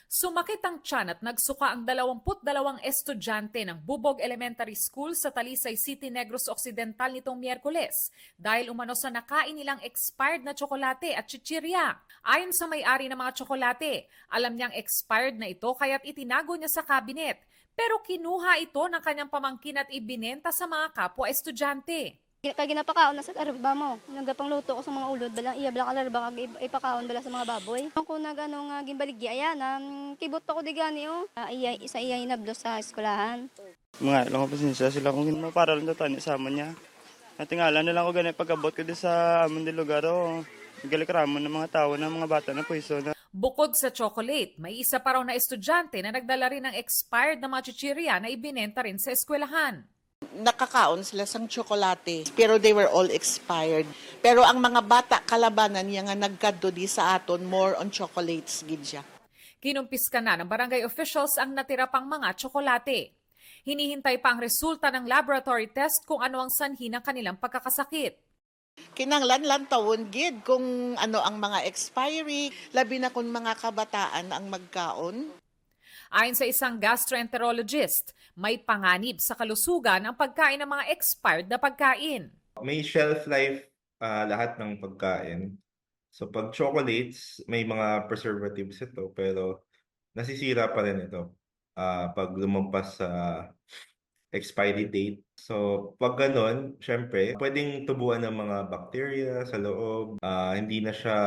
Sumakit ang tiyan at nagsuka ang 22 estudyante ng Bubog Elementary School sa Talisay City, Negros Occidental nitong Miyerkules dahil umano sa nakain nilang expired na tsokolate at chichirya. Ayon sa may-ari ng mga tsokolate, alam niyang expired na ito kaya't itinago niya sa kabinet. Pero kinuha ito ng kanyang pamangkin at ibinenta sa mga kapwa estudyante. Kaya ginapakaon na sa larba mo. Nagapang luto ko sa mga ulod, balang iya bala ka larba kag ipakaon bala sa mga baboy. Ako nagano nga ginbaligya ayan, kibot ako di gani oh. Isa iya inablo sa eskwelahan. Mga lang ko pasensya sila kung para lang tani sa aman niya. At tingala na lang ko ganit pagabot ko di sa amon di lugar o galikramon ng mga tao ng mga bata na puiso na. Bukod sa chocolate, may isa pa raw na estudyante na nagdala rin ng expired na mga chichirya na ibinenta rin sa eskwelahan. Nakakaon sila sang tsokolate, pero they were all expired. Pero ang mga bata kalabanan niya nga nagkadto di sa aton more on chocolates gid siya. Kinumpiska na ng barangay officials ang natira pang mga tsokolate. Hinihintay pa ang resulta ng laboratory test kung ano ang sanhi ng kanilang pagkakasakit. Kinanglan tawon gid kung ano ang mga expiry, labi na kung mga kabataan ang magkaon. Ayon sa isang gastroenterologist, may panganib sa kalusugan ang pagkain ng mga expired na pagkain. May shelf life lahat ng pagkain. So pag chocolates, may mga preservatives ito pero nasisira pa rin ito pag lumampas sa expiry date. So pag ganun, syempre, pwedeng tubuan ng mga bacteria sa loob. Hindi na siya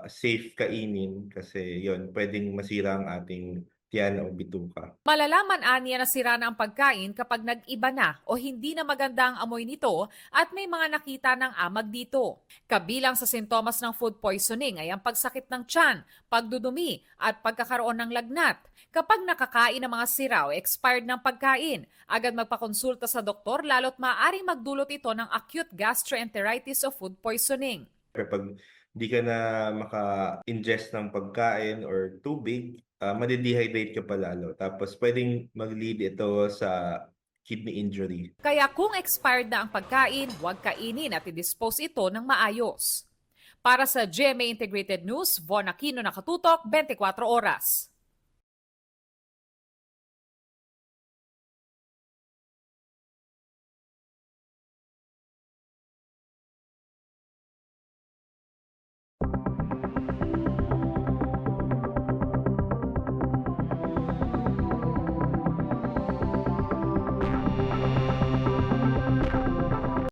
safe kainin kasi yon pwedeng masira ang ating tiyan o bituka. Malalaman aniya na sira na ang pagkain kapag nag-iba na o hindi na maganda ang amoy nito at may mga nakita ng amag dito. Kabilang sa sintomas ng food poisoning ay ang pagsakit ng tiyan, pagdudumi at pagkakaroon ng lagnat. Kapag nakakain ng mga sira o expired ng pagkain, agad magpakonsulta sa doktor lalo't maaaring magdulot ito ng acute gastroenteritis o food poisoning. Kapag di ka na maka-ingest ng pagkain or tubig, madidehydrate ka pa lalo. Tapos pwedeng mag-lead ito sa kidney injury. Kaya kung expired na ang pagkain, huwag kainin at i-dispose ito ng maayos. Para sa GMA Integrated News, Von Aquino, Nakatutok, 24 Oras.